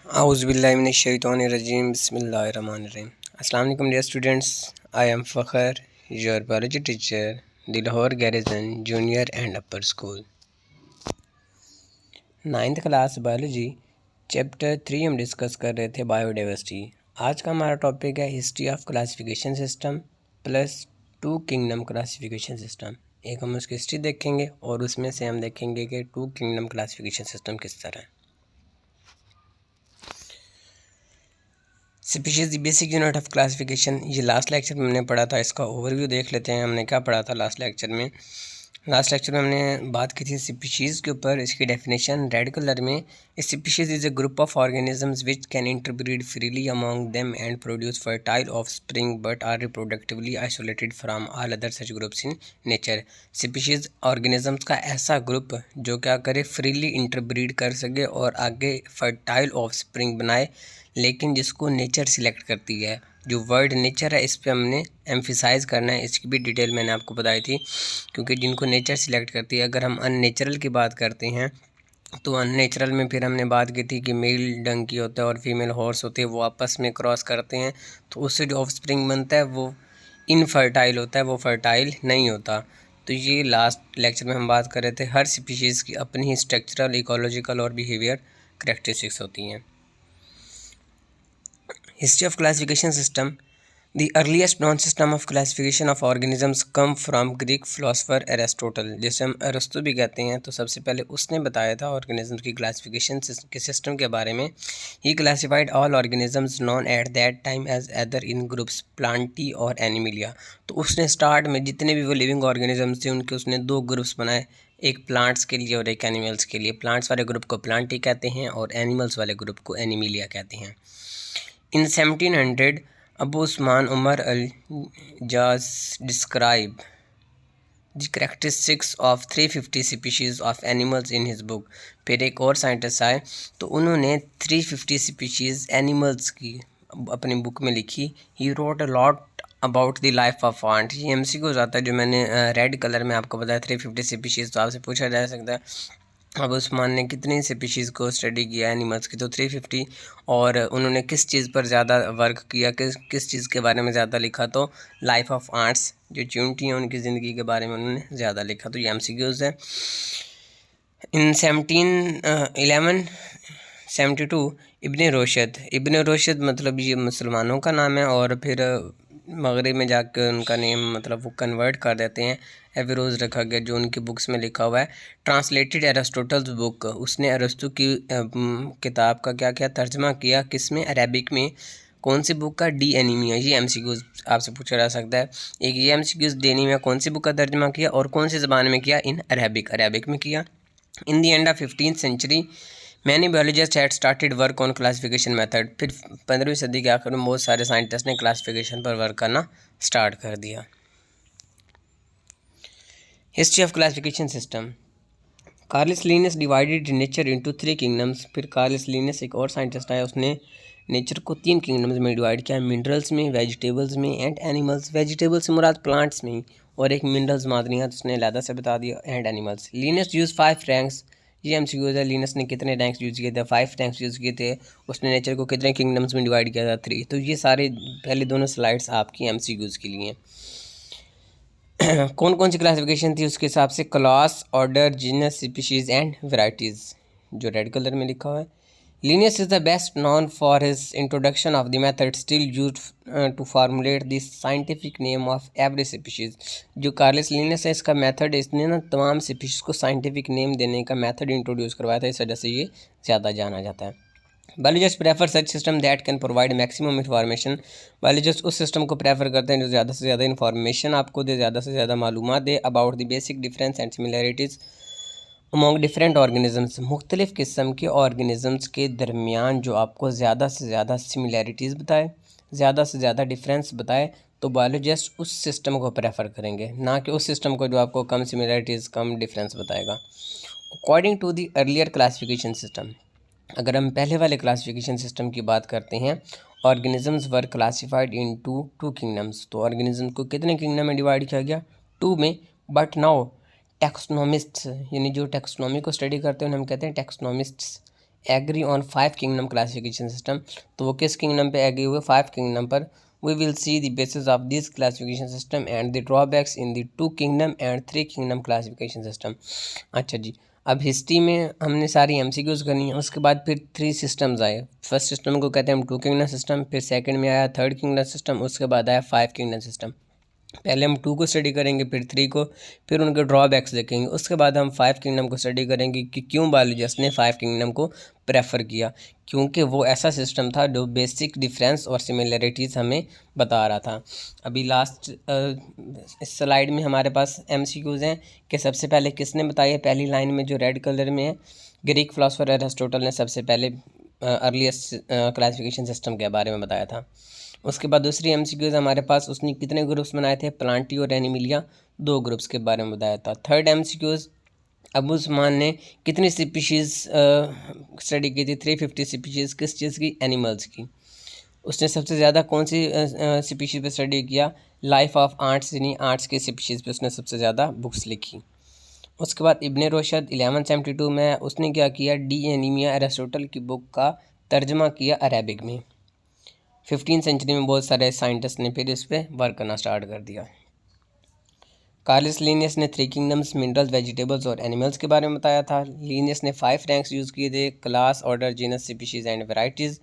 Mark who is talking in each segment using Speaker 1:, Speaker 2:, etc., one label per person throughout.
Speaker 1: Auzbillahiminash-shaytanir-rajim. Bismillahir-rahmanir-rahim. Assalamu alaikum dear students. I am Fakhar, your biology teacher, the Lahore Garrison Junior and Upper School. 9th class biology chapter 3 हम discuss कर रहे थे biodiversity. आज का हमारा topic है history of classification system plus 2 kingdom classification system. एक हम उसकी हिस्ट्री देखेंगे और उसमें से हम देखेंगे कि 2 किंगडम क्लासिफिकेशन सिस्टम किस तरह है। Species the basic unit of classification, ये लास्ट लेक्चर में हमने पढ़ा था। इसका ओवरव्यू देख लेते हैं हमने क्या पढ़ा था लास्ट लेक्चर में। हमने बात की थी स्पीशीज़ के ऊपर। इसकी डेफिनेशन रेड कलर में, species is a group of organisms which can interbreed freely among them and produce fertile offspring but are reproductively isolated from all other such groups in nature. Species organisms का ऐसा group जो क्या करे, freely interbreed कर सके और आगे fertile of spring बनाए, लेकिन जिसको नेचर सिलेक्ट करती है। जो वर्ड नेचर है इस पर हमने एम्फिसाइज करना है, इसकी भी डिटेल मैंने आपको बताई थी, क्योंकि जिनको नेचर सिलेक्ट करती है। अगर हम अननेचुरल की बात करते हैं तो अननेचुरल में फिर हमने बात की थी कि मेल डंकी होता है और फीमेल हॉर्स होती है, वो आपस में क्रॉस करते हैं तो उससे जो ऑफस्प्रिंग बनता है वो इनफर्टाइल होता है, वो फर्टाइल नहीं होता। तो ये लास्ट लेक्चर में हम बात कर रहे थे, हर स्पीशीज़ की अपनी ही स्ट्रक्चरल, इकोलॉजिकल और बिहेवियर करेक्टरिस्टिक्स होती हैं। History of classification system. The earliest known system of classification of organisms come from Greek philosopher Aristotle, जिसे हम अरस्तु भी कहते हैं। तो सबसे पहले उसने बताया था ऑर्गेनिज्म की क्लासिफिकेशन के सिस्टम के बारे में। He classified all organisms known at that time as either in groups Plantae और Animalia। तो उसने स्टार्ट में जितने भी वो लिविंग ऑर्गेनिजम्स थे उनके उसने 2 ग्रुप्स बनाए, एक प्लांट्स के लिए और एक एनिमल्स के लिए। प्लांट्स वाले ग्रुप को प्लांटी कहते हैं और एनिमल्स वाले ग्रुप को एनिमिलिया कहते हैं। In 1700, Abu Usman Umar al-Jaz described the characteristics of 350 species of animals in his book। फिर एक और साइंटिस्ट आए तो उन्होंने 350 स्पीशीज़ एनिमल्स की अपनी बुक में लिखी। He wrote a lot about the life of ant। ये MCQ आता है जो मैंने रेड कलर में आपको बताया 350 स्पीशीज़। तो आपसे पूछा जा सकता है अब उस्मान ने कितनी स्पीशीज़ को स्टडी किया एनिमल्स की, तो 350। और उन्होंने किस चीज़ पर ज़्यादा वर्क किया, किस चीज़ के बारे में ज़्यादा लिखा, तो लाइफ ऑफ आर्ट्स, जो चूंटी हैं उनकी ज़िंदगी के बारे में उन्होंने ज़्यादा लिखा। तो ये MCQs है। इन 1772 इब्न रोशद मतलब ये मुसलमानों का नाम है, और फिर मगरिब में जाकर उनका नेम मतलब वो कन्वर्ट कर देते हैं, एवेरोज़ रखा गया, जो उनकी बुक्स में लिखा हुआ है। ट्रांसलेटेड एरिस्टोटल्स बुक, उसने अरस्तु की किताब का क्या किया, तर्जमा किया, किस में, अरेबिक में। कौन सी बुक का, डी एनीमिया। ये MCQs आपसे पूछा जा सकता है। एक ये MCQs डी एनीमिया कौन सी बुक का तर्जमा किया और कौन सी ज़बान में किया, इन अरेबिक में किया। In the end of 15th century many biologists had started work on classification method. फिर 15वीं सदी के आखिर में बहुत सारे साइंटिस्ट ने क्लासिफिकेशन पर वर्क करना स्टार्ट कर दिया। History of classification system. Carolus Linnaeus divided nature into 3 kingdoms. फिर कार्लिस लिनस एक और साइंटिस्ट आया, उसने नेचर को 3 किंगडम्स में डिवाइड किया, मिनरल्स में, वेजिटेबल्स में एंड एनिमल्स। वेजिटेबल्स से मुराद प्लांट्स में, और एक मिनरल्स मादनियात उसने अलग से बता दिया, and animals. Linus use 5 ranks. ये MCQs है, लिनस ने कितने रैंक्स यूज़ किए थे, 5 रैंक्स यूज़ किए थे। उसने नेचर को कितने किंगडम्स में डिवाइड किया था, 3। तो ये सारे पहले दोनों स्लाइड्स आपकी MCQs के लिए। कौन कौन सी क्लासिफिकेशन थी उसके हिसाब से, class, order, genus, species and varieties, जो रेड कलर में लिखा हुआ है। Linnaeus is the best known for his introduction of the method still used to formulate the scientific name of every species। जो कार्लिस लिनस है, इसका मेथड, इसने ना तमाम स्पीशीज़ को साइंटिफिक नेम देने का मेथड इंट्रोड्यूस करवाया था, इस वजह से ये ज़्यादा जाना जाता है। Biologist prefer such system that can provide maximum information. Biologist उस सिस्टम को प्रेफर करते हैं जो ज़्यादा से ज़्यादा इन्फॉर्मेशन आपको दे, ज़्यादा से ज़्यादा मालूमात दे about the basic difference and similarities among different organisms. मुख्तलिफ़ किस्म के ऑर्गेनिजम्स के दरमियान जो आपको ज़्यादा से ज़्यादा सिमिलैरिटीज़ बताए, ज़्यादा से ज़्यादा डिफरेंस बताए, तो बायोलॉजिस्ट उस सिस्टम को प्रेफर करेंगे, ना कि उस सिस्टम को जो आपको कम सिमिलैरिटीज़, कम डिफरेंस बताएगा। According to the earlier classification system, अगर हम पहले वाले क्लासिफिकेशन सिस्टम की बात करते हैं, organisms were classified in to kingdoms. तो ऑर्गेनिज्म को कितने किंगडम में डिवाइड किया गया, 2 में। बट नाउ टेक्सोनोमिस्ट्स, यानी जो टेक्सोनोमी को स्टडी करते हैं हम कहते हैं taxonomists, agree on 5 kingdom classification system. तो वो किस किंगडम पे एग्री हुए? 5 किंगडम पर। We will see the basis of this classification system and the drawbacks in the 2 kingdom and 3 kingdom classification system. अच्छा जी, अब हिस्ट्री में हमने सारी एमसीक्यूज करनी है। उसके बाद फिर 3 सिस्टम्स आए। फर्स्ट सिस्टम को कहते हैं हम 2 किंगडम सिस्टम, फिर सेकंड में आया 3rd किंगडम सिस्टम, उसके बाद आया 5 किंगडम सिस्टम। पहले हम 2 को स्टडी करेंगे, फिर 3 को, फिर उनके ड्रॉबैक्स देखेंगे। उसके बाद हम 5 किंगडम को स्टडी करेंगे कि क्यों बायोलॉजिस्ट ने 5 किंगडम को प्रेफर किया, क्योंकि वो ऐसा सिस्टम था जो बेसिक डिफरेंस और सिमिलरिटीज़ हमें बता रहा था। अभी लास्ट इस स्लाइड में हमारे पास एमसीक्यूज़ हैं कि सबसे पहले किसने बताया है? पहली लाइन में जो रेड कलर में है, ग्रीक फिलोसोफर एरिस्टोटल ने सबसे पहले अर्लीस्ट क्लासिफिकेशन सिस्टम के बारे में बताया था। उसके बाद दूसरी एमसीक्यूज हमारे पास, उसने कितने ग्रुप्स बनाए थे? प्लांटी और एनिमिलिया, 2 ग्रुप्स के बारे में बताया था। थर्ड एमसीक्यूज, अबू उस्मान ने कितनी स्पीशीज़ स्टडी की थी? 350 स्पीशीज़। किस चीज़ की? एनिमल्स की। उसने सबसे ज़्यादा कौन सी स्पीशीज़ पे स्टडी किया? लाइफ ऑफ आर्ट्स, यानी आर्ट्स की स्पीशीज़ पे उसने सबसे ज़्यादा बुक्स लिखी। उसके बाद इब्ने रोशद 1172 में उसने क्या किया? डी एनीमिया एरिस्टोटल की बुक का तर्जमा किया अरेबिक में। 15वीं सेंचुरी में बहुत सारे साइंटिस्ट ने फिर इस पर वर्क करना स्टार्ट कर दिया। कार्लस लीनियस ने 3 किंगडम्स, मिनरल्स, वेजिटेबल्स और एनिमल्स के बारे में बताया था। लीनियस ने 5 रैंक्स यूज़ किए थे, class, order, genus, species and varieties.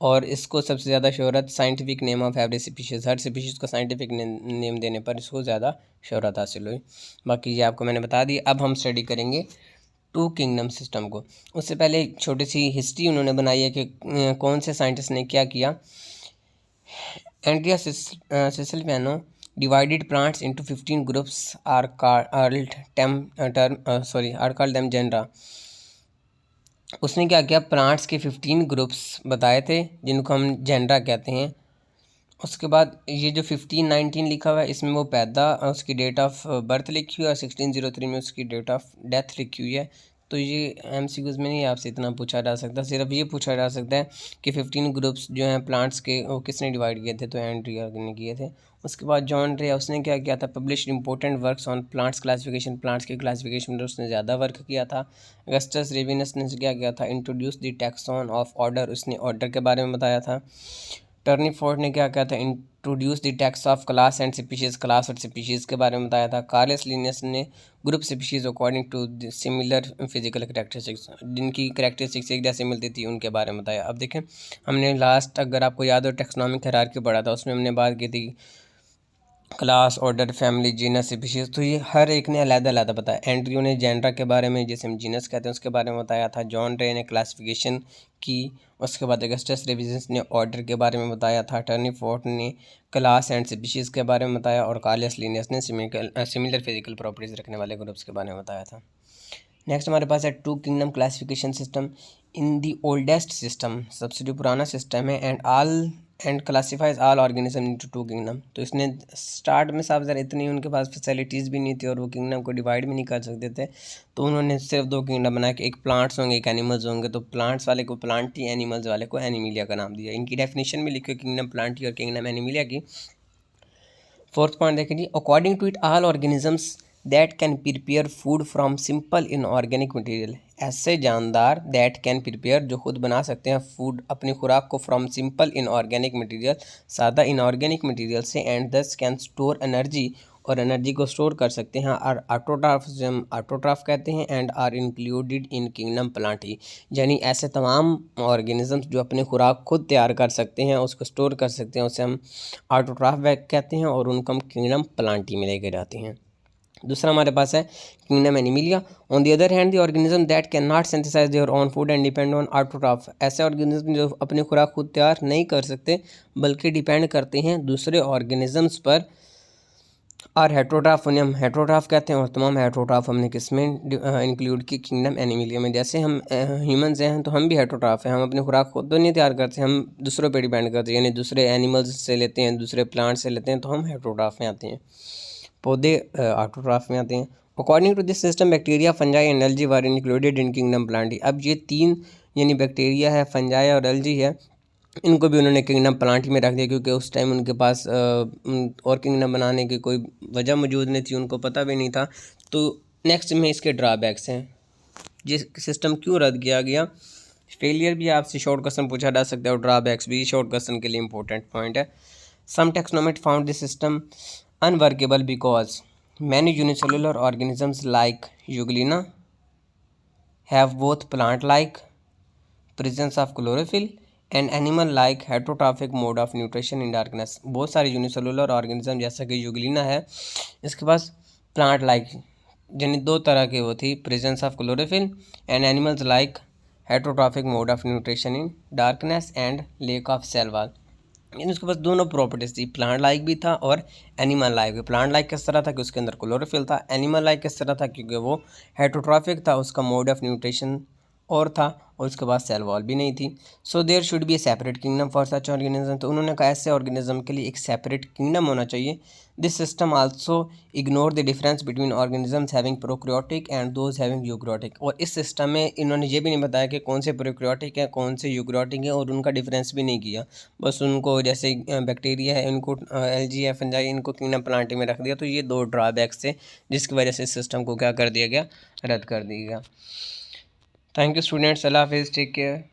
Speaker 1: और इसको सबसे ज़्यादा शोहरत scientific name of every species, her species को साइंटिफिक नेम देने पर इसको ज़्यादा शोहरत हासिल हुई। बाकी ये आपको मैंने बता दी। अब हम स्टडी करेंगे 2 किंगडम सिस्टम को। उससे पहले एक छोटी सी हिस्ट्री उन्होंने बनाई है कि कौन से साइंटिस्ट ने क्या किया। Andrea Siciliano divided plants into 15 groups are called them genera। उसने क्या किया? प्लांट्स के 15 ग्रुप्स बताए थे जिनको हम जेंडरा कहते हैं। उसके बाद ये जो 1519 लिखा हुआ है, इसमें वो पैदा उसकी डेट ऑफ बर्थ लिखी हुई है और 1603 में उसकी डेट ऑफ डेथ लिखी हुई है। तो ये एमसीक्यूज़ में नहीं आपसे इतना पूछा जा सकता, सिर्फ ये पूछा जा सकता है कि 15 ग्रुप्स जो हैं प्लांट्स के, वो किसने डिवाइड किए थे? तो एंड्रिया ने किए थे। उसके बाद जॉन रे, उसने क्या किया था? Publish important works on plants classification, plants के क्लासिफिकेशन में उसने ज़्यादा वर्क किया था। अगस्टस रेविनस ने क्या किया था? Introduce the taxon of order, उसने ऑर्डर के बारे में बताया था। टर्नीफोर्ड ने क्या किया था? Introduce the taxa of class and species, class और स्पीशीज़ के बारे में बताया था। कार्लस लीनियस ने group species according to similar physical characteristics, जिनकी करेक्टरिस्टिक्स एक जैसे मिलती थी, उनके बारे में बताया। अब देखें, हमने लास्ट, अगर आपको याद हो, टेक्सोनॉमिक हायरार्की पढ़ा था, उसमें हमने बात की थी class, order, family, genus, species. तो ये हर एक ने अलग-अलग बताया। एंड्रियो ने जेंडरा के बारे में, जिसे हम जीनस कहते हैं, उसके बारे में बताया था। जॉन रे ने क्लासिफिकेशन की। उसके बाद अगस्टस रेविनस ने ऑर्डर के बारे में बताया था। टर्नीफोर्ड ने क्लास एंड स्पीशीज़ के बारे में बताया और कार्लस लीनियस ने सिमिलर फिजिकल प्रॉपर्टीज़ रखने वाले ग्रुप्स के बारे में बताया था। नेक्स्ट हमारे पास है 2 किंगडम क्लासिफिकेशन सिस्टम। इन दी ओल्डेस्ट सिस्टम, सबसे जो पुराना सिस्टम है, and classifies all organism into 2 kingdom. तो इसने स्टार्ट में साफ ज़रा इतनी उनके पास फैसिलिटीज़ भी नहीं थी और वो किंगडम को डिवाइड भी नहीं कर सकते थे, तो उन्होंने सिर्फ 2 किंगडम बनाया कि एक प्लांट्स होंगे, एक एनिमल्स होंगे। तो प्लांट्स वाले को प्लांटी, एनिमल्स वाले को एनिमिलिया का नाम दिया। इनकी डेफिनेशन भी लिखी किंगडम प्लांटी और किंगडम एनिमिलिया की। 4th पॉइंट देखें जी, according to it all organisms that can prepare food from simple inorganic material, ऐसे जानदार दैट कैन प्रिपेयर, जो खुद बना सकते हैं फूड, अपनी खुराक को, फ्रॉम सिंपल इनऑर्गेनिक मटेरियल, सादा इनऑर्गेनिक मटेरियल से, एंड दस कैन स्टोर एनर्जी, और एनर्जी को स्टोर कर सकते हैं, और ऑटोट्रॉफ, जो हम ऑटोट्रॉफ कहते हैं, and are included in kingdom Plantae, यानी ऐसे तमाम ऑर्गेनिजम्स जो अपनी खुराक खुद तैयार कर सकते हैं, उसको स्टोर कर सकते हैं, उसे हम ऑटोट्रॉफ कहते हैं और उनको हम किंगडम प्लांटी में लेके जाते हैं। दूसरा हमारे पास है kingdom Animalia. On the other hand, the organism that can not synthesize their own food and depend on autotroph, ऐसे ऑर्गेनिज्म जो अपनी खुराक खुद तैयार नहीं कर सकते बल्कि डिपेंड करते हैं दूसरे ऑर्गेनिजम्स पर, और हेट्रोट्रॉफ, उन्हें हम हेट्रोट्रॉफ कहते हैं। और तमाम हेट्रोट्रॉफ हमने किसमें इंक्लूड की? किंगडम एनिमिलिया में। जैसे हम ह्यूमंस हैं तो हम भी हेट्रोट्रॉफ हैं, हम अपनी खुराक खुद तो नहीं तैयार करते, हम दूसरों पर डिपेंड करते हैं, यानी दूसरे एनिमल्स से लेते हैं, दूसरे प्लांट से लेते हैं, तो हम हेट्रोट्रॉफ में आते हैं, पौधे ऑटोट्रॉफ में आते हैं। According to this system, bacteria, fungi and algae were included in kingdom Plantae. अब ये 3 यानी बैक्टीरिया है, फंजाई और एल्जी है, इनको भी उन्होंने किंगडम प्लांटी में रख दिया, क्योंकि उस टाइम उनके पास और किंगडम बनाने की कोई वजह मौजूद नहीं थी, उनको पता भी नहीं था। तो नेक्स्ट में इसके ड्रॉबैक्स हैं, जिस सिस्टम क्यों रद्द किया गया। फेलियर भी आपसे शॉर्ट क्वेश्चन पूछा जा सकता है और ड्रॉबैक्स भी शॉर्ट क्वेश्चन के लिए इंपॉर्टेंट पॉइंट है। Some taxonomist found this system unworkable because many unicellular organisms like euglena have both plant like presence of chlorophyll and animal like heterotrophic mode of nutrition in darkness. बहुत सारे unicellular organism जैसा कि Euglena है, इसके पास plant like यानी दो तरह के वो थी, presence of chlorophyll and animals like heterotrophic mode of nutrition in darkness and lack of cell wall. यानी उसके पास दोनों प्रॉपर्टीज थी, प्लांट लाइक भी था और एनिमल लाइक भी। प्लांट लाइक किस तरह था कि उसके अंदर क्लोरोफिल था, एनिमल लाइक किस तरह था क्योंकि वो हेट्रोट्रॉफिक था, उसका मोड ऑफ न्यूट्रिशन और था और उसके बाद सेल वॉल भी नहीं थी। So there should be a separate kingdom for such organism. तो उन्होंने कहा ऐसे ऑर्गेनिज्म के लिए एक सेपरेट किंगडम होना चाहिए। This system also ignore the difference between organisms having prokaryotic and those having eukaryotic. और इस सिस्टम में इन्होंने ये भी नहीं बताया कि कौन से प्रोक्रियोटिक है कौन से यूक्रियोटिक है, और उनका डिफरेंस भी नहीं किया। बस उनको जैसे बैक्टीरिया है इनको एलजी या फंजाई इनको किंगडम प्लांटी में रख दिया। तो ये दो ड्रॉबैक्स थे जिसकी वजह से इस सिस्टम को क्या कर दिया गया, रद्द कर दिया गया। थैंक यू स्टूडेंट्स, अल्लाह हाफिज़, टेक केयर।